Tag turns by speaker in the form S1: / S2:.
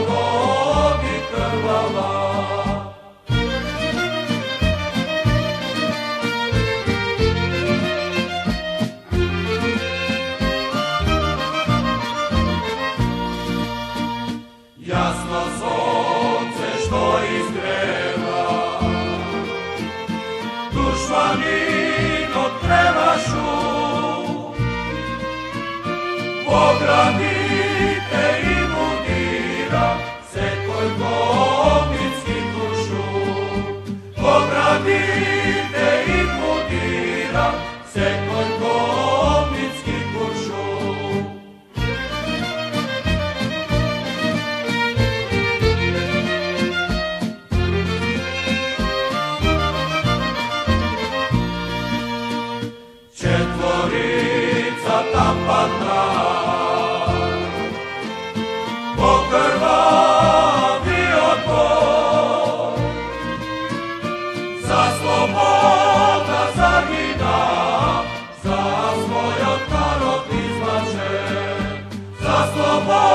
S1: vodi krvava. Jasno sunce što izgreva, dušmani otrevašu, ogradite i mudira, se koji komitski tušu. Ogradite i mudira, se koji komitski tušu. Četvorica tam padna, pokrvavi otpor, za sloboda zagina, za svoj narod izlaže, za sloboda